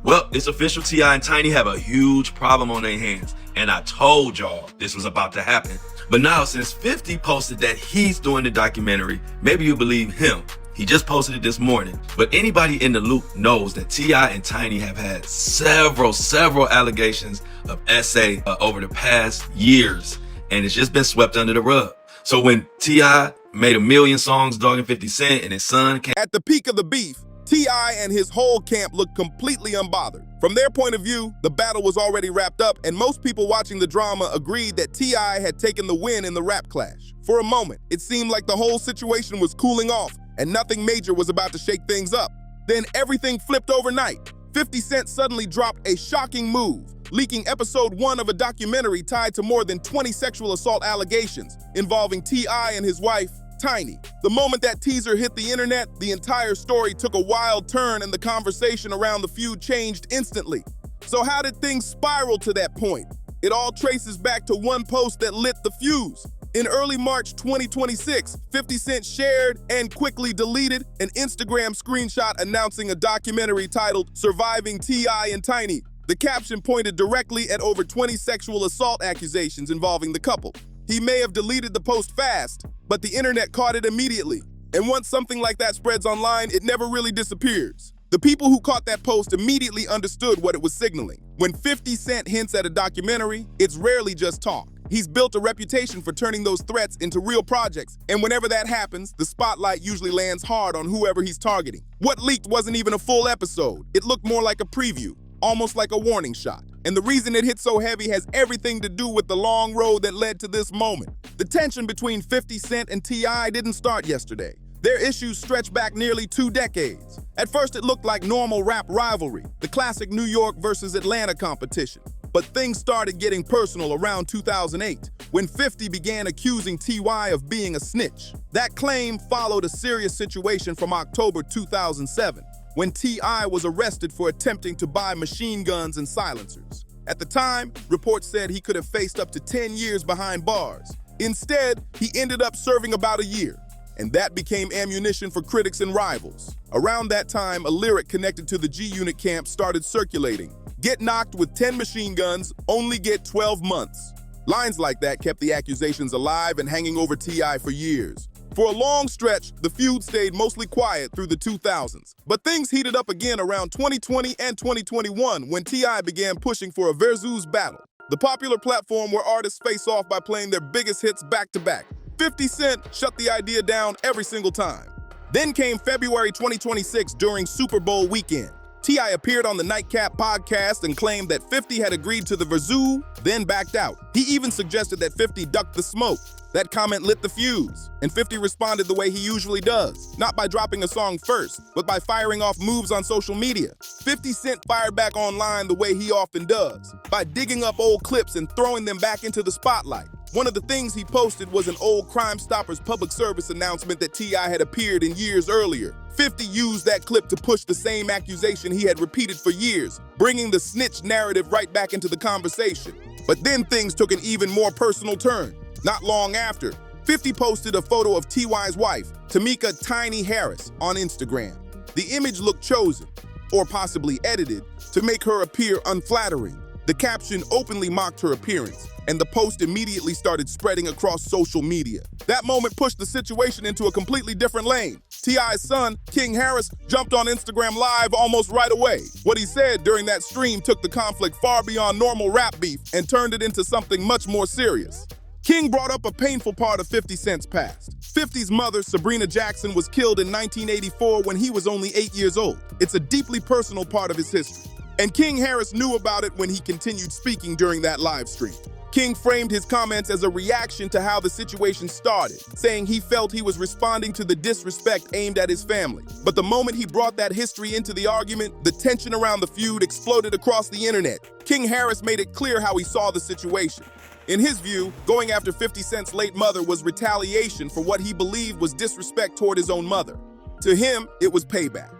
Well, it's official. T.I. and Tiny have a huge problem on their hands. And I told y'all this was about to happen. But now, since 50 posted that he's doing the documentary, maybe you believe him. He just posted it this morning. But anybody in the loop knows that T.I. and Tiny have had several allegations of SA over the past years. And it's just been swept under the rug. So when T.I. made 1 million songs dogging 50 Cent and his son came At the peak of the beef, T.I. and his whole camp looked completely unbothered. From their point of view, the battle was already wrapped up, and most people watching the drama agreed that T.I. had taken the win in the rap clash. For a moment, it seemed like the whole situation was cooling off, and nothing major was about to shake things up. Then everything flipped overnight. 50 Cent suddenly dropped a shocking move, leaking episode 1 of a documentary tied to more than 20 sexual assault allegations involving T.I. and his wife, Tiny. The moment that teaser hit the internet, the entire story took a wild turn and the conversation around the feud changed instantly. So how did things spiral to that point? It all traces back to one post that lit the fuse. In early March 2026, 50 Cent shared and quickly deleted an Instagram screenshot announcing a documentary titled Surviving T.I. and Tiny. The caption pointed directly at over 20 sexual assault accusations involving the couple. He may have deleted the post fast, but the internet caught it immediately. And once something like that spreads online, it never really disappears. The people who caught that post immediately understood what it was signaling. When 50 Cent hints at a documentary, it's rarely just talk. He's built a reputation for turning those threats into real projects, and whenever that happens, the spotlight usually lands hard on whoever he's targeting. What leaked wasn't even a full episode. It looked more like a preview, almost like a warning shot. And the reason it hit so heavy has everything to do with the long road that led to this moment. The tension between 50 Cent and T.I. didn't start yesterday. Their issues stretch back nearly 2 decades. At first, it looked like normal rap rivalry, the classic New York versus Atlanta competition. But things started getting personal around 2008, when 50 began accusing T.Y. of being a snitch. That claim followed a serious situation from October 2007, when T.I. was arrested for attempting to buy machine guns and silencers. At the time, reports said he could have faced up to 10 years behind bars. Instead, he ended up serving about a year, and that became ammunition for critics and rivals. Around that time, a lyric connected to the G-Unit camp started circulating. Get knocked with 10 machine guns, only get 12 months. Lines like that kept the accusations alive and hanging over T.I. for years. For a long stretch, the feud stayed mostly quiet through the 2000s. But things heated up again around 2020 and 2021 when T.I. began pushing for a versus battle, the popular platform where artists face off by playing their biggest hits back-to-back. 50 Cent shut the idea down every single time. Then came February 2026 during Super Bowl weekend. T.I. appeared on the Nightcap podcast and claimed that 50 had agreed to the versus, then backed out. He even suggested that 50 duck the smoke. That comment lit the fuse, and 50 responded the way he usually does, not by dropping a song first, but by firing off moves on social media. 50 Cent fired back online the way he often does, by digging up old clips and throwing them back into the spotlight. One of the things he posted was an old Crime Stoppers public service announcement that T.I. had appeared in years earlier. 50 used that clip to push the same accusation he had repeated for years, bringing the snitch narrative right back into the conversation. But then things took an even more personal turn. Not long after, 50 posted a photo of T.Y.'s wife, Tamika Tiny Harris, on Instagram. The image looked chosen, or possibly edited, to make her appear unflattering. The caption openly mocked her appearance, and the post immediately started spreading across social media. That moment pushed the situation into a completely different lane. T.I.'s son, King Harris, jumped on Instagram Live almost right away. What he said during that stream took the conflict far beyond normal rap beef and turned it into something much more serious. King brought up a painful part of 50 Cent's past. 50's mother, Sabrina Jackson, was killed in 1984 when he was only 8 years old. It's a deeply personal part of his history. And King Harris knew about it when he continued speaking during that live stream. King framed his comments as a reaction to how the situation started, saying he felt he was responding to the disrespect aimed at his family. But the moment he brought that history into the argument, the tension around the feud exploded across the internet. King Harris made it clear how he saw the situation. In his view, going after 50 Cent's late mother was retaliation for what he believed was disrespect toward his own mother. To him, it was payback.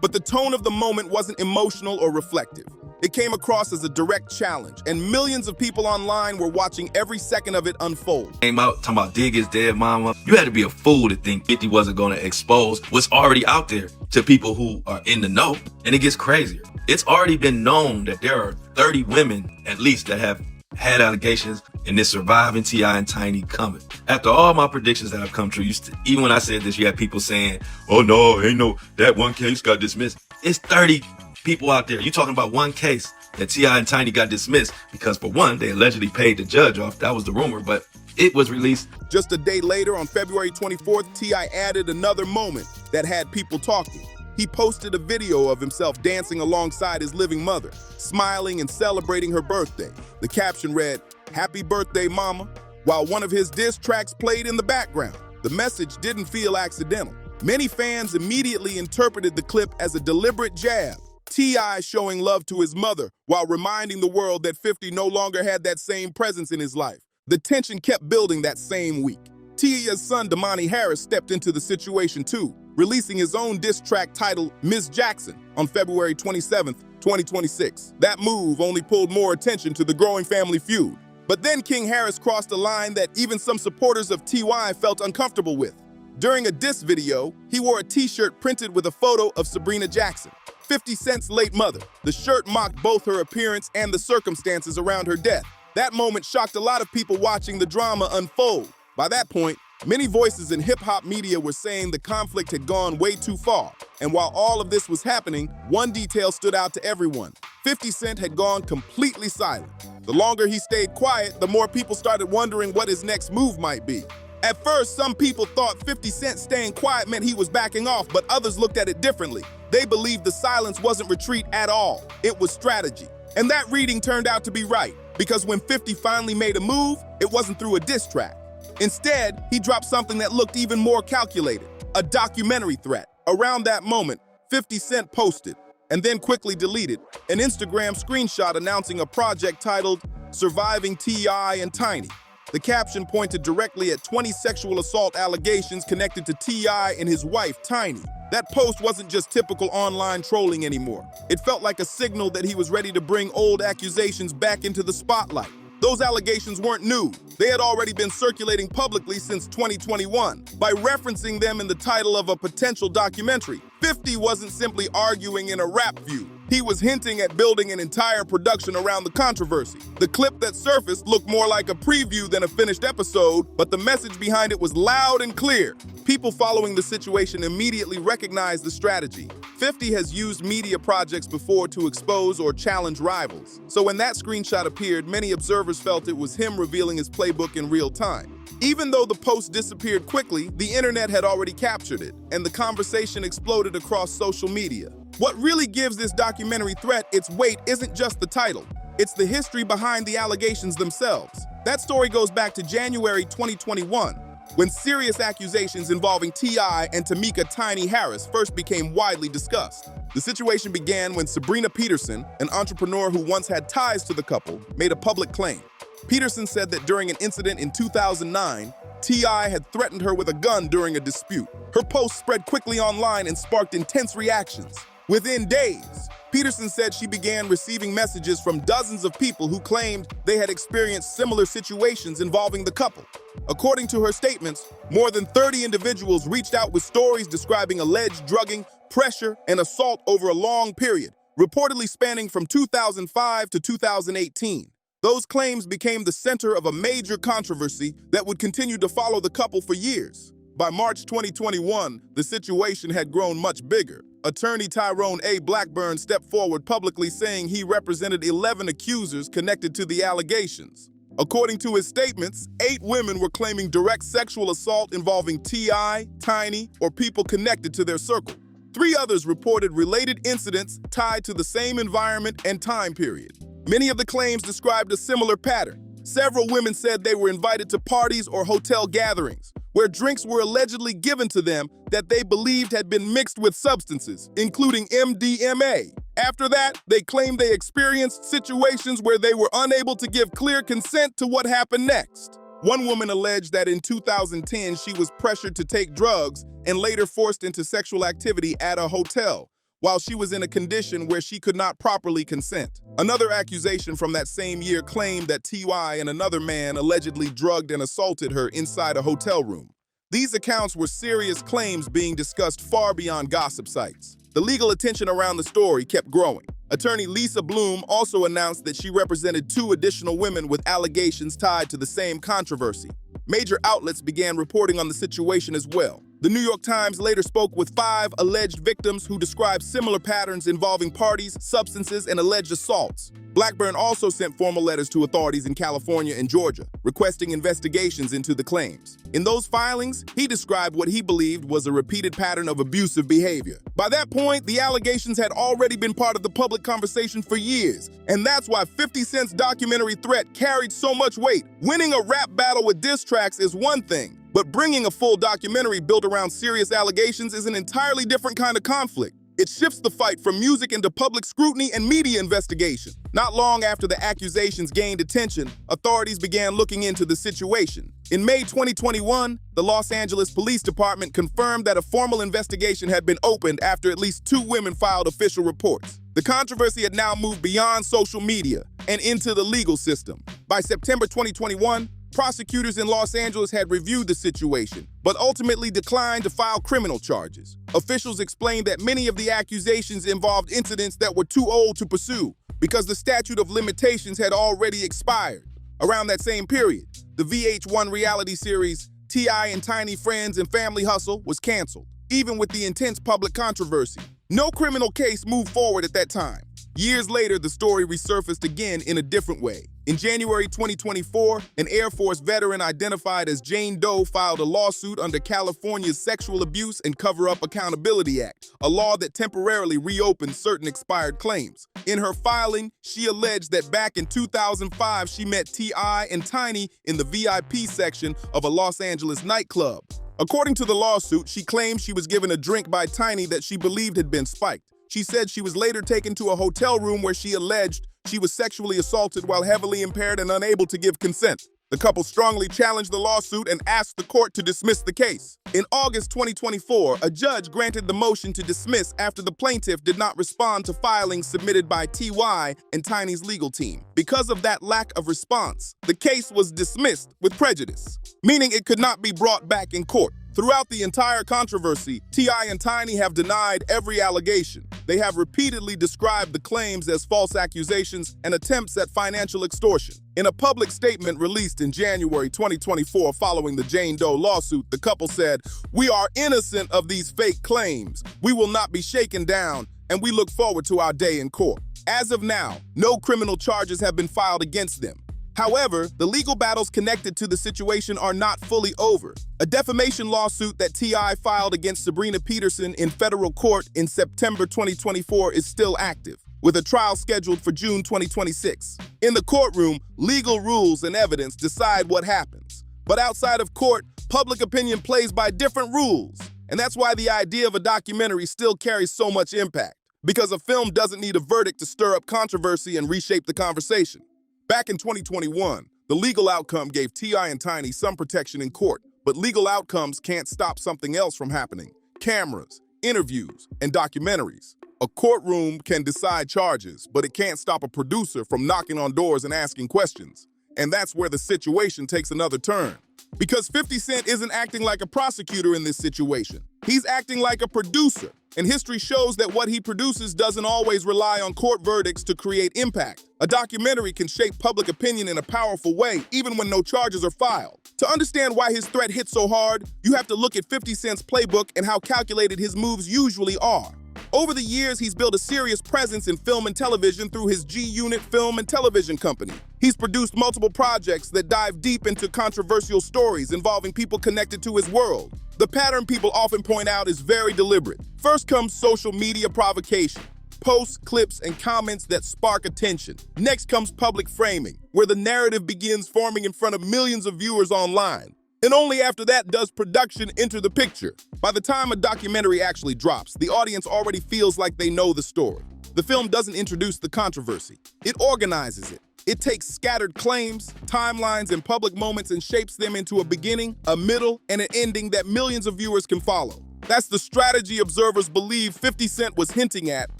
But the tone of the moment wasn't emotional or reflective. It came across as a direct challenge, and millions of people online were watching every second of it unfold. Came out talking about dig his dead mama. You had to be a fool to think 50 wasn't going to expose what's already out there to people who are in the know. And it gets crazier. It's already been known that there are 30 women, at least, that have had allegations in this surviving T.I. and Tiny coming. After all my predictions that have come true, even when I said this, you had people saying, oh no, ain't no, that one case got dismissed. It's 30 people out there. You're talking about one case that T.I. and Tiny got dismissed because, for one, they allegedly paid the judge off. That was the rumor, but it was released. Just a day later, on February 24th, T.I. added another moment that had people talking. He posted a video of himself dancing alongside his living mother, smiling and celebrating her birthday. The caption read, "Happy birthday, mama," while one of his diss tracks played in the background. The message didn't feel accidental. Many fans immediately interpreted the clip as a deliberate jab, T.I. showing love to his mother while reminding the world that 50 no longer had that same presence in his life. The tension kept building that same week. Tia's son, Damani Harris, stepped into the situation too, releasing his own diss track titled Miss Jackson on February 27, 2026. That move only pulled more attention to the growing family feud. But then King Harris crossed a line that even some supporters of T.Y. felt uncomfortable with. During a diss video, he wore a t-shirt printed with a photo of Sabrina Jackson, 50 Cent's late mother. The shirt mocked both her appearance and the circumstances around her death. That moment shocked a lot of people watching the drama unfold. By that point, many voices in hip-hop media were saying the conflict had gone way too far. And while all of this was happening, one detail stood out to everyone. 50 Cent had gone completely silent. The longer he stayed quiet, the more people started wondering what his next move might be. At first, some people thought 50 Cent staying quiet meant he was backing off, but others looked at it differently. They believed the silence wasn't retreat at all. It was strategy. And that reading turned out to be right, because when 50 finally made a move, it wasn't through a diss track. Instead, he dropped something that looked even more calculated, a documentary threat. Around that moment, 50 Cent posted, and then quickly deleted, an Instagram screenshot announcing a project titled Surviving T.I. and Tiny. The caption pointed directly at 20 sexual assault allegations connected to T.I. and his wife, Tiny. That post wasn't just typical online trolling anymore. It felt like a signal that he was ready to bring old accusations back into the spotlight. Those allegations weren't new. They had already been circulating publicly since 2021. By referencing them in the title of a potential documentary, 50 wasn't simply arguing in a rap feud. He was hinting at building an entire production around the controversy. The clip that surfaced looked more like a preview than a finished episode, but the message behind it was loud and clear. People following the situation immediately recognized the strategy. 50 has used media projects before to expose or challenge rivals. So when that screenshot appeared, many observers felt it was him revealing his playbook in real time. Even though the post disappeared quickly, the internet had already captured it, and the conversation exploded across social media. What really gives this documentary threat its weight isn't just the title. It's the history behind the allegations themselves. That story goes back to January 2021, when serious accusations involving T.I. and Tamika Tiny Harris first became widely discussed. The situation began when Sabrina Peterson, an entrepreneur who once had ties to the couple, made a public claim. Peterson said that during an incident in 2009, T.I. had threatened her with a gun during a dispute. Her post spread quickly online and sparked intense reactions. Within days, Peterson said she began receiving messages from dozens of people who claimed they had experienced similar situations involving the couple. According to her statements, more than 30 individuals reached out with stories describing alleged drugging, pressure, and assault over a long period, reportedly spanning from 2005 to 2018. Those claims became the center of a major controversy that would continue to follow the couple for years. By March 2021, the situation had grown much bigger. Attorney Tyrone A. Blackburn stepped forward publicly saying he represented 11 accusers connected to the allegations. According to his statements, 8 women were claiming direct sexual assault involving T.I., Tiny, or people connected to their circle. 3 others reported related incidents tied to the same environment and time period. Many of the claims described a similar pattern. Several women said they were invited to parties or hotel gatherings, where drinks were allegedly given to them that they believed had been mixed with substances, including MDMA. After that, they claimed they experienced situations where they were unable to give clear consent to what happened next. One woman alleged that in 2010 she was pressured to take drugs and later forced into sexual activity at a hotel, while she was in a condition where she could not properly consent. Another accusation from that same year claimed that T.Y. and another man allegedly drugged and assaulted her inside a hotel room. These accounts were serious claims being discussed far beyond gossip sites. The legal attention around the story kept growing. Attorney Lisa Bloom also announced that she represented 2 additional women with allegations tied to the same controversy. Major outlets began reporting on the situation as well. The New York Times later spoke with 5 alleged victims who described similar patterns involving parties, substances, and alleged assaults. Blackburn also sent formal letters to authorities in California and Georgia, requesting investigations into the claims. In those filings, he described what he believed was a repeated pattern of abusive behavior. By that point, the allegations had already been part of the public conversation for years, and that's why 50 Cent's documentary threat carried so much weight. Winning a rap battle with diss tracks is one thing, but bringing a full documentary built around serious allegations is an entirely different kind of conflict. It shifts the fight from music into public scrutiny and media investigation. Not long after the accusations gained attention, authorities began looking into the situation. In May 2021, the Los Angeles Police Department confirmed that a formal investigation had been opened after at least 2 women filed official reports. The controversy had now moved beyond social media and into the legal system. By September 2021, prosecutors in Los Angeles had reviewed the situation, but ultimately declined to file criminal charges. Officials explained that many of the accusations involved incidents that were too old to pursue because the statute of limitations had already expired. Around that same period, the VH1 reality series T.I. and Tiny Friends and Family Hustle was canceled, even with the intense public controversy. No criminal case moved forward at that time. Years later, the story resurfaced again in a different way. In January 2024, an Air Force veteran identified as Jane Doe filed a lawsuit under California's Sexual Abuse and Cover-Up Accountability Act, a law that temporarily reopened certain expired claims. In her filing, she alleged that back in 2005, she met T.I. and Tiny in the VIP section of a Los Angeles nightclub. According to the lawsuit, she claimed she was given a drink by Tiny that she believed had been spiked. She said she was later taken to a hotel room where she alleged she was sexually assaulted while heavily impaired and unable to give consent. The couple strongly challenged the lawsuit and asked the court to dismiss the case. In August 2024, a judge granted the motion to dismiss after the plaintiff did not respond to filings submitted by T.Y. and Tiny's legal team. Because of that lack of response, the case was dismissed with prejudice, meaning it could not be brought back in court. Throughout the entire controversy, T.I. and Tiny have denied every allegation. They have repeatedly described the claims as false accusations and attempts at financial extortion. In a public statement released in January 2024 following the Jane Doe lawsuit, the couple said, "We are innocent of these fake claims. We will not be shaken down, and we look forward to our day in court." As of now, no criminal charges have been filed against them. However, the legal battles connected to the situation are not fully over. A defamation lawsuit that T.I. filed against Sabrina Peterson in federal court in September 2024 is still active, with a trial scheduled for June 2026. In the courtroom, legal rules and evidence decide what happens. But outside of court, public opinion plays by different rules. And that's why the idea of a documentary still carries so much impact, because a film doesn't need a verdict to stir up controversy and reshape the conversation. Back in 2021, the legal outcome gave T.I. and Tiny some protection in court, but legal outcomes can't stop something else from happening: cameras, interviews, and documentaries. A courtroom can decide charges, but it can't stop a producer from knocking on doors and asking questions. And that's where the situation takes another turn. Because 50 Cent isn't acting like a prosecutor in this situation. He's acting like a producer. And history shows that what he produces doesn't always rely on court verdicts to create impact. A documentary can shape public opinion in a powerful way, even when no charges are filed. To understand why his threat hit so hard, you have to look at 50 Cent's playbook and how calculated his moves usually are. Over the years, he's built a serious presence in film and television through his G-Unit Film and Television Company. He's produced multiple projects that dive deep into controversial stories involving people connected to his world. The pattern people often point out is very deliberate. First comes social media provocation, posts, clips, and comments that spark attention. Next comes public framing, where the narrative begins forming in front of millions of viewers online. And only after that does production enter the picture. By the time a documentary actually drops, the audience already feels like they know the story. The film doesn't introduce the controversy. It organizes it. It takes scattered claims, timelines, and public moments and shapes them into a beginning, a middle, and an ending that millions of viewers can follow. That's the strategy observers believe 50 Cent was hinting at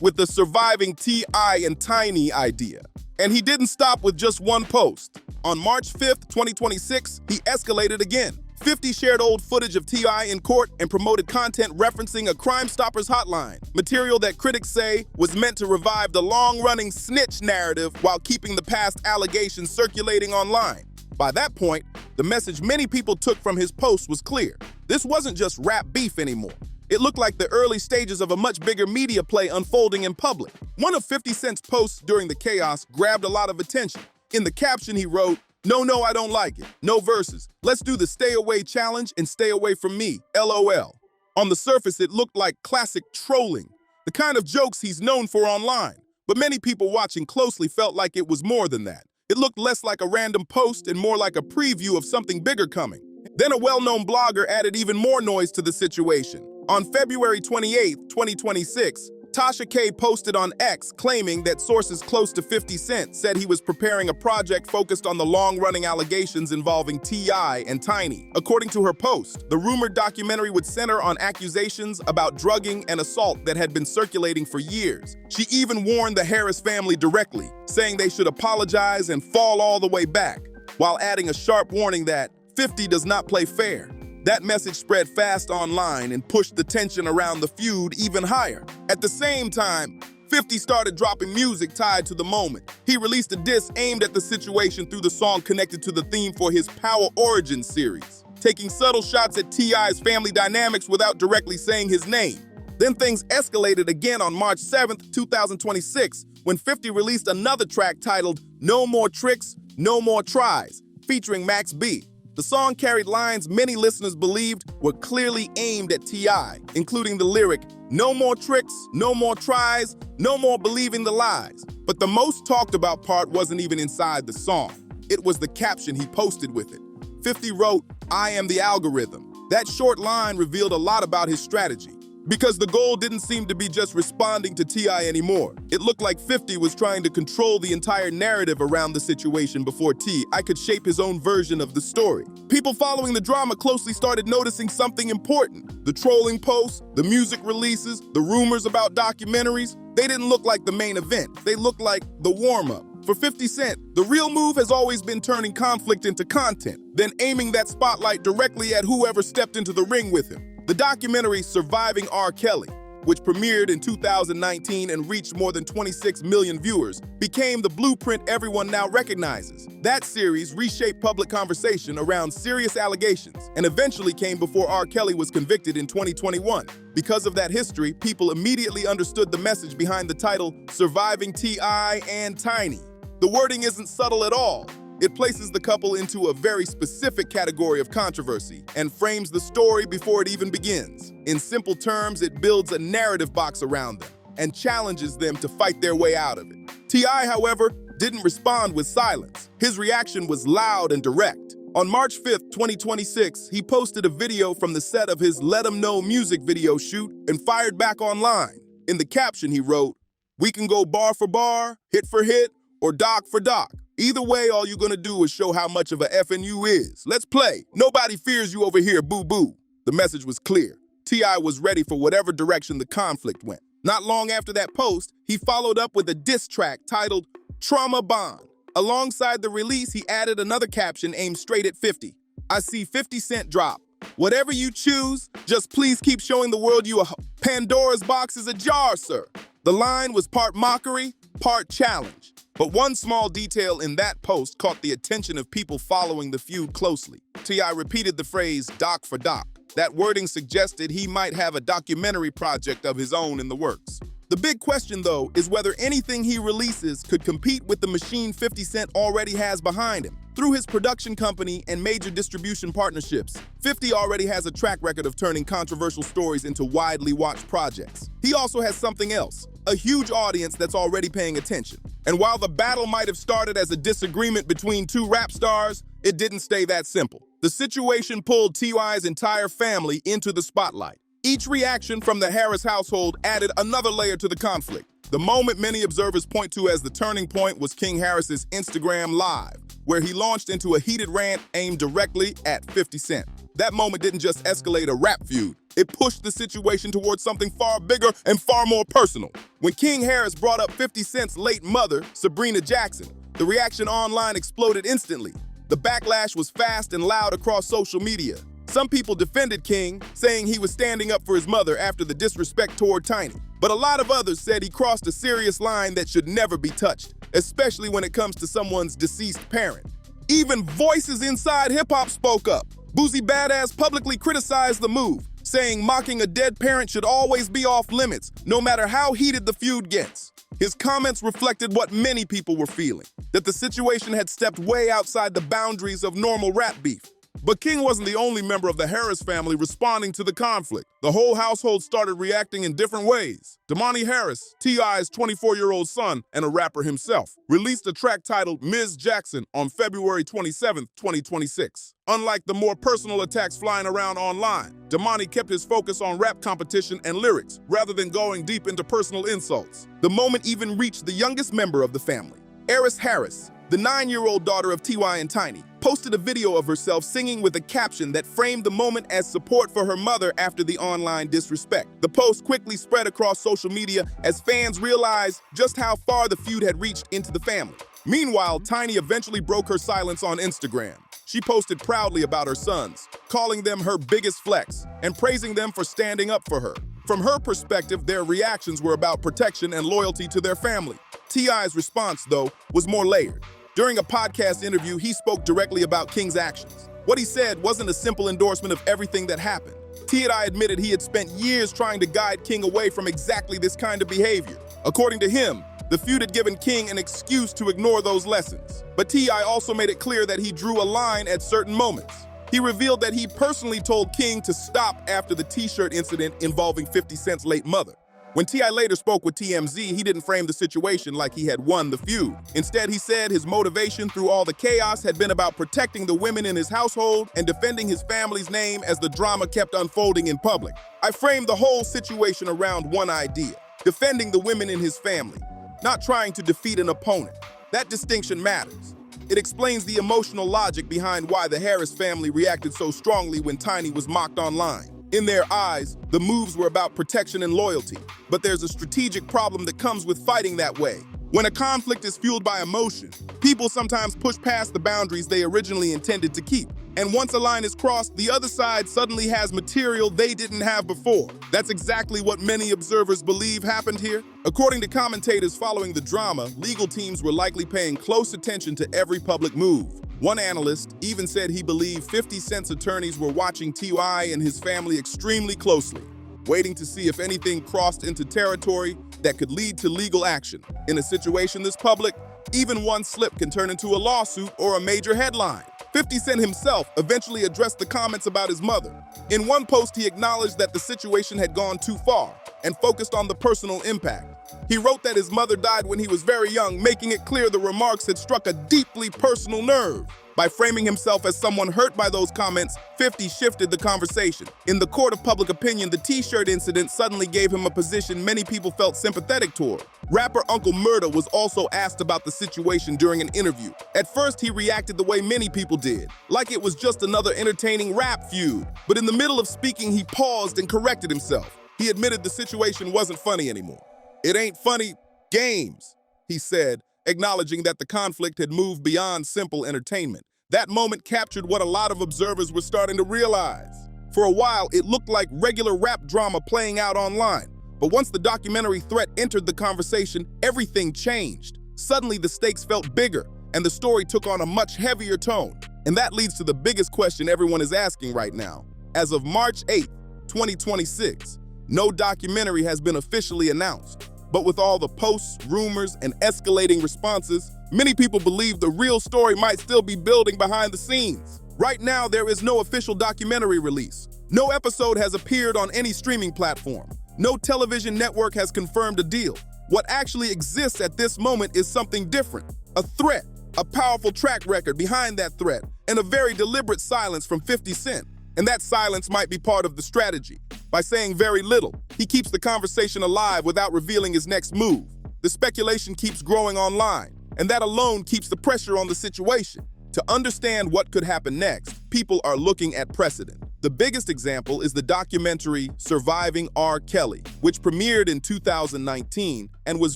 with the surviving T.I. and Tiny idea. And he didn't stop with just one post. On March 5th, 2026, he escalated again. 50 shared old footage of T.I. in court and promoted content referencing a Crime Stoppers hotline, material that critics say was meant to revive the long-running snitch narrative while keeping the past allegations circulating online. By that point, the message many people took from his post was clear. This wasn't just rap beef anymore. It looked like the early stages of a much bigger media play unfolding in public. One of 50 Cent's posts during the chaos grabbed a lot of attention. In the caption, he wrote, "No, I don't like it. No verses. Let's do the stay away challenge and stay away from me. LOL." On the surface, it looked like classic trolling, the kind of jokes he's known for online. But many people watching closely felt like it was more than that. It looked less like a random post and more like a preview of something bigger coming. Then a well-known blogger added even more noise to the situation. On February 28, 2026, Tasha K posted on X claiming that sources close to 50 Cent said he was preparing a project focused on the long-running allegations involving T.I. and Tiny. According to her post, the rumored documentary would center on accusations about drugging and assault that had been circulating for years. She even warned the Harris family directly, saying they should apologize and fall all the way back, while adding a sharp warning that 50 does not play fair. That message spread fast online and pushed the tension around the feud even higher. At the same time, 50 started dropping music tied to the moment. He released a diss aimed at the situation through the song connected to the theme for his Power Origins series, taking subtle shots at T.I.'s family dynamics without directly saying his name. Then things escalated again on March 7th, 2026, when 50 released another track titled "No More Tricks, No More Tries," featuring Max B. The song carried lines many listeners believed were clearly aimed at T.I., including the lyric, "No more tricks, no more tries, no more believing the lies." But the most talked about part wasn't even inside the song. It was the caption he posted with it. 50 wrote, "I am the algorithm." That short line revealed a lot about his strategy, because the goal didn't seem to be just responding to T.I. anymore. It looked like 50 was trying to control the entire narrative around the situation before T.I. could shape his own version of the story. People following the drama closely started noticing something important. The trolling posts, the music releases, the rumors about documentaries, they didn't look like the main event. They looked like the warm-up. For 50 Cent, the real move has always been turning conflict into content, then aiming that spotlight directly at whoever stepped into the ring with him. The documentary Surviving R. Kelly, which premiered in 2019 and reached more than 26 million viewers, became the blueprint everyone now recognizes. That series reshaped public conversation around serious allegations and eventually came before R. Kelly was convicted in 2021. Because of that history, people immediately understood the message behind the title Surviving T.I. and Tiny. The wording isn't subtle at all. It places the couple into a very specific category of controversy and frames the story before it even begins. In simple terms, it builds a narrative box around them and challenges them to fight their way out of it. T.I., however, didn't respond with silence. His reaction was loud and direct. On March 5th, 2026, he posted a video from the set of his Let 'Em Know music video shoot and fired back online. In the caption, he wrote, "We can go bar for bar, hit for hit, or doc for doc. Either way, all you're gonna do is show how much of a effing you is. Let's play. Nobody fears you over here, boo-boo." The message was clear. T.I. was ready for whatever direction the conflict went. Not long after that post, he followed up with a diss track titled Trauma Bond. Alongside the release, he added another caption aimed straight at 50. "I see 50 Cent drop. Whatever you choose, just please keep showing the world you a Pandora's box is ajar, sir." The line was part mockery, part challenge. But one small detail in that post caught the attention of people following the feud closely. T.I. repeated the phrase doc for doc. That wording suggested he might have a documentary project of his own in the works. The big question, though, is whether anything he releases could compete with the machine 50 Cent already has behind him. Through his production company and major distribution partnerships, 50 already has a track record of turning controversial stories into widely watched projects. He also has something else, a huge audience that's already paying attention. And while the battle might have started as a disagreement between two rap stars, it didn't stay that simple. The situation pulled T.I.'s entire family into the spotlight. Each reaction from the Harris household added another layer to the conflict. The moment many observers point to as the turning point was King Harris's Instagram Live, where he launched into a heated rant aimed directly at 50 Cent. That moment didn't just escalate a rap feud. It pushed the situation towards something far bigger and far more personal. When King Harris brought up 50 Cent's late mother, Sabrina Jackson, the reaction online exploded instantly. The backlash was fast and loud across social media. Some people defended King, saying he was standing up for his mother after the disrespect toward Tiny. But a lot of others said he crossed a serious line that should never be touched, especially when it comes to someone's deceased parent. Even voices inside hip-hop spoke up. Boosie Badass publicly criticized the move, saying mocking a dead parent should always be off limits, no matter how heated the feud gets. His comments reflected what many people were feeling, that the situation had stepped way outside the boundaries of normal rap beef. But King wasn't the only member of the Harris family responding to the conflict. The whole household started reacting in different ways. Damani Harris, T.I.'s 24-year-old son and a rapper himself, released a track titled Ms. Jackson on February 27, 2026. Unlike the more personal attacks flying around online, Damani kept his focus on rap competition and lyrics, rather than going deep into personal insults. The moment even reached the youngest member of the family. Eris Harris, the 9-year-old daughter of T.Y. and Tiny, posted a video of herself singing with a caption that framed the moment as support for her mother after the online disrespect. The post quickly spread across social media as fans realized just how far the feud had reached into the family. Meanwhile, Tiny eventually broke her silence on Instagram. She posted proudly about her sons, calling them her biggest flex and praising them for standing up for her. From her perspective, their reactions were about protection and loyalty to their family. T.I.'s response, though, was more layered. During a podcast interview, he spoke directly about King's actions. What he said wasn't a simple endorsement of everything that happened. T.I. admitted he had spent years trying to guide King away from exactly this kind of behavior. According to him, the feud had given King an excuse to ignore those lessons. But T.I. also made it clear that he drew a line at certain moments. He revealed that he personally told King to stop after the t-shirt incident involving 50 Cent's late mother. When T.I. later spoke with TMZ, he didn't frame the situation like he had won the feud. Instead, he said his motivation through all the chaos had been about protecting the women in his household and defending his family's name as the drama kept unfolding in public. I framed the whole situation around one idea: defending the women in his family, not trying to defeat an opponent. That distinction matters. It explains the emotional logic behind why the Harris family reacted so strongly when Tiny was mocked online. In their eyes, the moves were about protection and loyalty, but there's a strategic problem that comes with fighting that way. When a conflict is fueled by emotion, people sometimes push past the boundaries they originally intended to keep. And once a line is crossed, the other side suddenly has material they didn't have before. That's exactly what many observers believe happened here. According to commentators following the drama, legal teams were likely paying close attention to every public move. One analyst even said he believed 50 Cent's attorneys were watching T.Y. and his family extremely closely, waiting to see if anything crossed into territory that could lead to legal action. In a situation this public, even one slip can turn into a lawsuit or a major headline. 50 Cent himself eventually addressed the comments about his mother. In one post, he acknowledged that the situation had gone too far and focused on the personal impact. He wrote that his mother died when he was very young, making it clear the remarks had struck a deeply personal nerve. By framing himself as someone hurt by those comments, 50 shifted the conversation. In the court of public opinion, the t-shirt incident suddenly gave him a position many people felt sympathetic toward. Rapper Uncle Murda was also asked about the situation during an interview. At first, he reacted the way many people did, like it was just another entertaining rap feud. But in the middle of speaking, he paused and corrected himself. He admitted the situation wasn't funny anymore. "It ain't funny games," he said, acknowledging that the conflict had moved beyond simple entertainment. That moment captured what a lot of observers were starting to realize. For a while, it looked like regular rap drama playing out online. But once the documentary threat entered the conversation, everything changed. Suddenly, the stakes felt bigger, and the story took on a much heavier tone. And that leads to the biggest question everyone is asking right now. As of March 8, 2026, no documentary has been officially announced. But with all the posts, rumors, and escalating responses, many people believe the real story might still be building behind the scenes. Right now, there is no official documentary release. No episode has appeared on any streaming platform. No television network has confirmed a deal. What actually exists at this moment is something different. A threat, a powerful track record behind that threat, and a very deliberate silence from 50 Cent. And that silence might be part of the strategy. By saying very little, he keeps the conversation alive without revealing his next move. The speculation keeps growing online, and that alone keeps the pressure on the situation. To understand what could happen next, people are looking at precedent. The biggest example is the documentary Surviving R. Kelly, which premiered in 2019 and was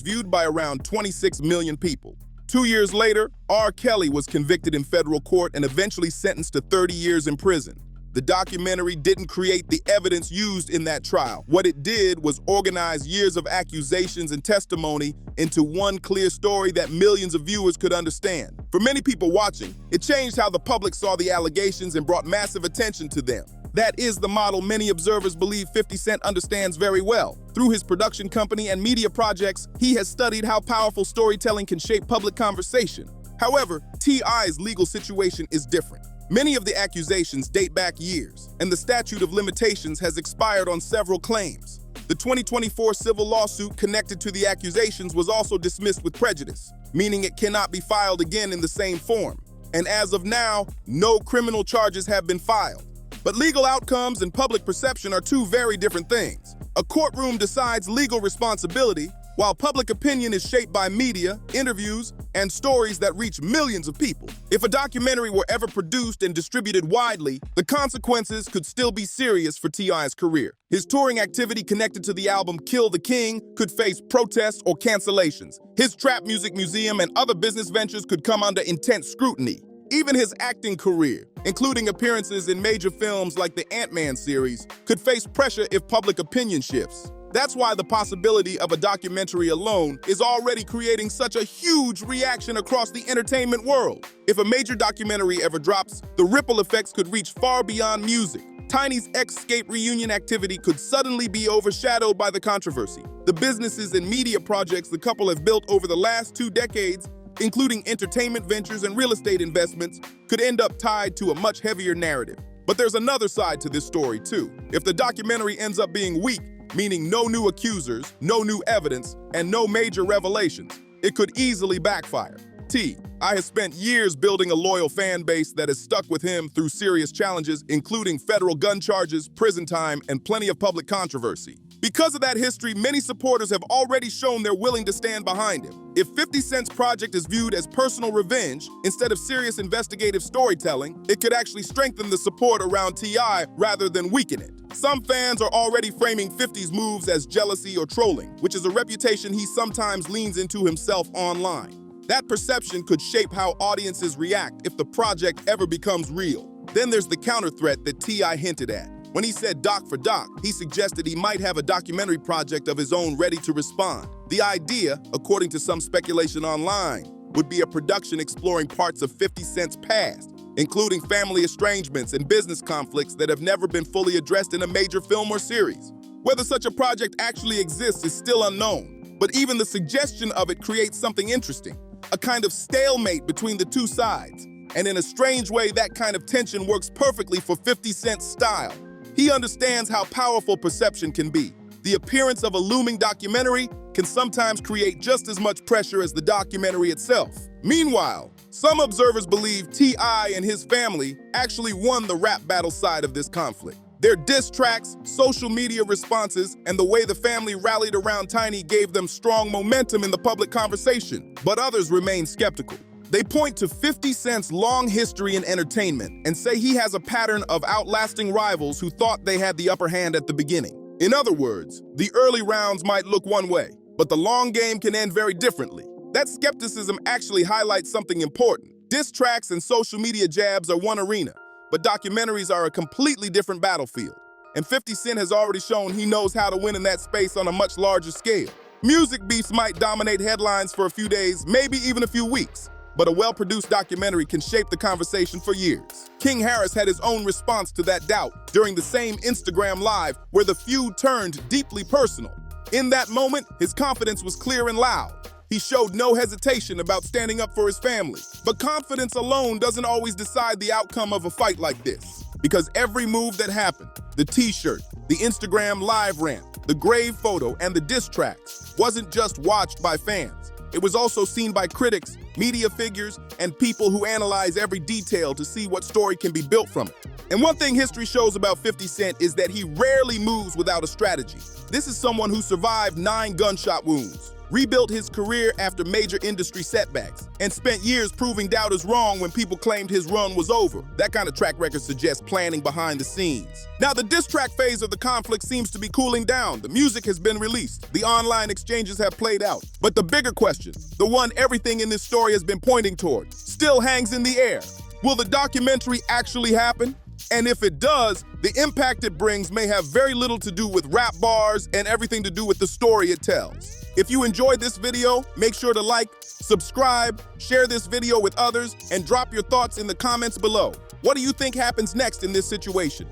viewed by around 26 million people. 2 years later, R. Kelly was convicted in federal court and eventually sentenced to 30 years in prison. The documentary didn't create the evidence used in that trial. What it did was organize years of accusations and testimony into one clear story that millions of viewers could understand. For many people watching, it changed how the public saw the allegations and brought massive attention to them. That is the model many observers believe 50 Cent understands very well. Through his production company and media projects, he has studied how powerful storytelling can shape public conversation. However, T.I.'s legal situation is different. Many of the accusations date back years, and the statute of limitations has expired on several claims. The 2024 civil lawsuit connected to the accusations was also dismissed with prejudice, meaning it cannot be filed again in the same form. And as of now, no criminal charges have been filed. But legal outcomes and public perception are two very different things. A courtroom decides legal responsibility, while public opinion is shaped by media, interviews, and stories that reach millions of people. If a documentary were ever produced and distributed widely, the consequences could still be serious for T.I.'s career. His touring activity connected to the album Kill the King could face protests or cancellations. His trap music museum and other business ventures could come under intense scrutiny. Even his acting career, including appearances in major films like the Ant-Man series, could face pressure if public opinion shifts. That's why the possibility of a documentary alone is already creating such a huge reaction across the entertainment world. If a major documentary ever drops, the ripple effects could reach far beyond music. Tiny's Escape reunion activity could suddenly be overshadowed by the controversy. The businesses and media projects the couple have built over the last 2 decades, including entertainment ventures and real estate investments, could end up tied to a much heavier narrative. But there's another side to this story too. If the documentary ends up being weak, meaning no new accusers, no new evidence, and no major revelations, it could easily backfire. T.I. has spent years building a loyal fan base that has stuck with him through serious challenges, including federal gun charges, prison time, and plenty of public controversy. Because of that history, many supporters have already shown they're willing to stand behind him. If 50 Cent's project is viewed as personal revenge instead of serious investigative storytelling, it could actually strengthen the support around T.I. rather than weaken it. Some fans are already framing 50's moves as jealousy or trolling, which is a reputation he sometimes leans into himself online. That perception could shape how audiences react if the project ever becomes real. Then there's the counter threat that T.I. hinted at. When he said doc for doc, he suggested he might have a documentary project of his own ready to respond. The idea, according to some speculation online, would be a production exploring parts of 50 Cent's past, including family estrangements and business conflicts that have never been fully addressed in a major film or series. Whether such a project actually exists is still unknown, but even the suggestion of it creates something interesting, a kind of stalemate between the two sides. And in a strange way, that kind of tension works perfectly for 50 Cent's style. He understands how powerful perception can be. The appearance of a looming documentary can sometimes create just as much pressure as the documentary itself. Meanwhile, some observers believe T.I. and his family actually won the rap battle side of this conflict. Their diss tracks, social media responses, and the way the family rallied around Tiny gave them strong momentum in the public conversation. But others remain skeptical. They point to 50 Cent's long history in entertainment and say he has a pattern of outlasting rivals who thought they had the upper hand at the beginning. In other words, the early rounds might look one way, but the long game can end very differently. That skepticism actually highlights something important. Diss tracks and social media jabs are one arena, but documentaries are a completely different battlefield. And 50 Cent has already shown he knows how to win in that space on a much larger scale. Music beefs might dominate headlines for a few days, maybe even a few weeks. But a well-produced documentary can shape the conversation for years. King Harris had his own response to that doubt during the same Instagram Live where the feud turned deeply personal. In that moment, his confidence was clear and loud. He showed no hesitation about standing up for his family. But confidence alone doesn't always decide the outcome of a fight like this. Because every move that happened, the t-shirt, the Instagram Live rant, the grave photo, and the diss tracks, wasn't just watched by fans. It was also seen by critics, media figures, and people who analyze every detail to see what story can be built from it. And one thing history shows about 50 Cent is that he rarely moves without a strategy. This is someone who survived 9 gunshot wounds, rebuilt his career after major industry setbacks, and spent years proving doubters wrong when people claimed his run was over. That kind of track record suggests planning behind the scenes. Now, the diss track phase of the conflict seems to be cooling down. The music has been released. The online exchanges have played out. But the bigger question, the one everything in this story has been pointing toward, still hangs in the air. Will the documentary actually happen? And if it does, the impact it brings may have very little to do with rap bars and everything to do with the story it tells. If you enjoyed this video, make sure to like, subscribe, share this video with others, and drop your thoughts in the comments below. What do you think happens next in this situation?